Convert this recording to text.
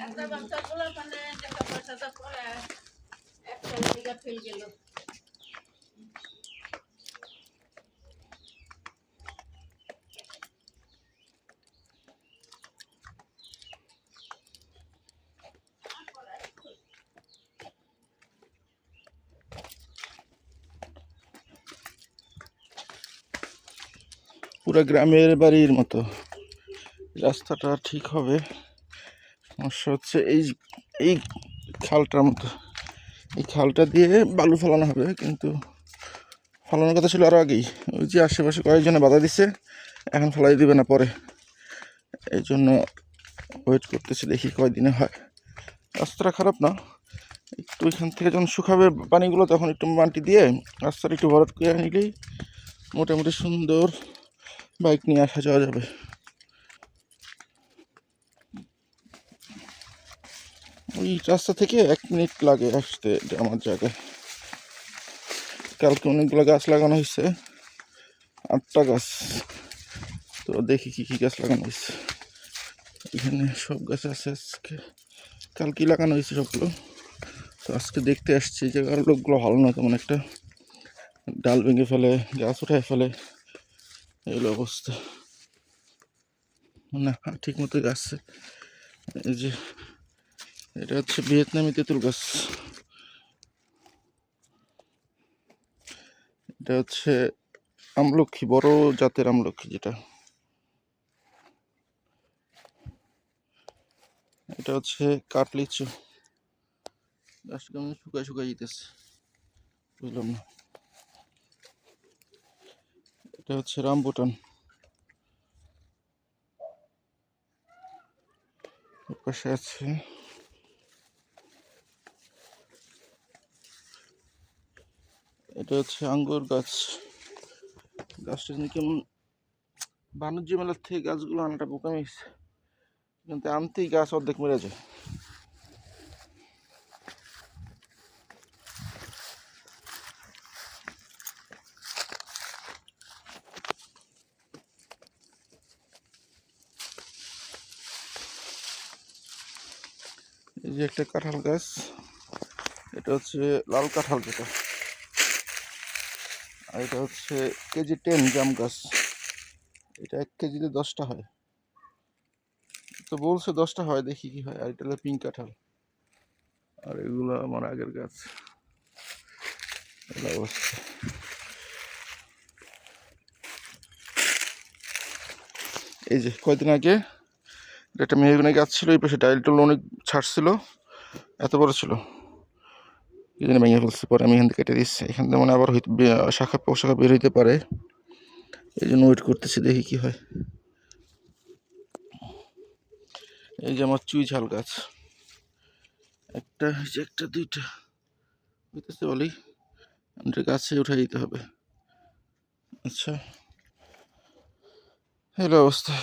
একটা বাচ্চাগুলো মানে টাকা পয়সাটা করে একটা জায়গা ফেল গেল। পুরো গ্রামের বাড়ির মতো রাস্তাটা ঠিক হবে। সমস্যা হচ্ছে এই খালটার মতো, এই খালটা দিয়ে বালু ফেলানো হবে, কিন্তু ফলানোর কথা ছিল আরও আগেই। ওই যে আশেপাশে কয়েকজনে বাধা দিচ্ছে, এখন ফলাই দিবে না পরে, এই জন্য ওয়েট করতেছি, দেখি কয়দিনে হয়। রাস্তাটা খারাপ না, একটু ওইখান থেকে যখন শুকাবে পানিগুলো তখন একটু মাটি দিয়ে রাস্তাটা একটু ভরাট করে নিলেই মোটামুটি সুন্দর বাইক নিয়ে আসা যাওয়া যাবে। ওই রাস্তা থেকে 1 মিনিট লাগে আসতে আমার জায়গায়। কালকে অনেকগুলো গাছ লাগানো হয়েছে, 8টা গাছ। তো দেখি কী কী গাছ লাগানো হয়েছে। এখানে সব গাছ আছে, আজকে কালকে লাগানো হয়েছে সবগুলো। তো আজকে দেখতে আসছি, যে লোকগুলো ভালো না, তেমন একটা ডাল ভেঙে ফেলে, গাছ উঠায় ফেলে, এগুলো অবস্থা না। ঠিক মতো গাছ, এই যে এটা হচ্ছে ভিয়েতনামি তেঁতুল গাছ, এটা হচ্ছে আমলক্ষী, বড় জাতের আমলক্ষী যেটা। এটা হচ্ছে কাঠলিচু, গাছটা কেমন শুকায় শুকায় যেতেছে, বুঝলাম না। এটা হচ্ছে রামবুটান, পাশে আছে এটা হচ্ছে আঙ্গুর গাছ। গাছটা যেন কেমন বাণিজ্য মেলার থেকে গাছগুলো আনাটা বোকামি হয়েছে, কিন্তু আনতেই গাছ অর্ধেক মরে যায়। এই যে একটা কাঁঠাল গাছ, এটা হচ্ছে লাল কাঁঠাল যেটা, আর এটা হচ্ছে কেজি 10 জাম গাছ। এটা 1 কেজিতে 10টা হয়, তো বলছে 10টা হয়, দেখি কি হয়। আর এটা হলো পিঙ্ক কাঁঠাল, আর এগুলো আমার আগের গাছ। এই অবস্থা। এই যে কয়দিন আগে একটা মেহগনি গাছ ছিল, এই পাশে ডাইল টুল অনেক ছাড়ছিল, এত বড় ছিল, এই জন্য ভেঙে ফেলছে। পরে আমি এখান থেকে কেটে দিচ্ছি, এখান থেকে মানে আবার শাখা পোশাখা বের হইতে পারে, এই জন্য ওয়েট করতেছি, দেখি কি হয়। এই যে আমার চুই ঝাল গাছ, একটা হয়েছে, একটা দুইটা হইতেছে বলেই গাছে উঠে দিতে হবে। আচ্ছা, এই অবস্থা।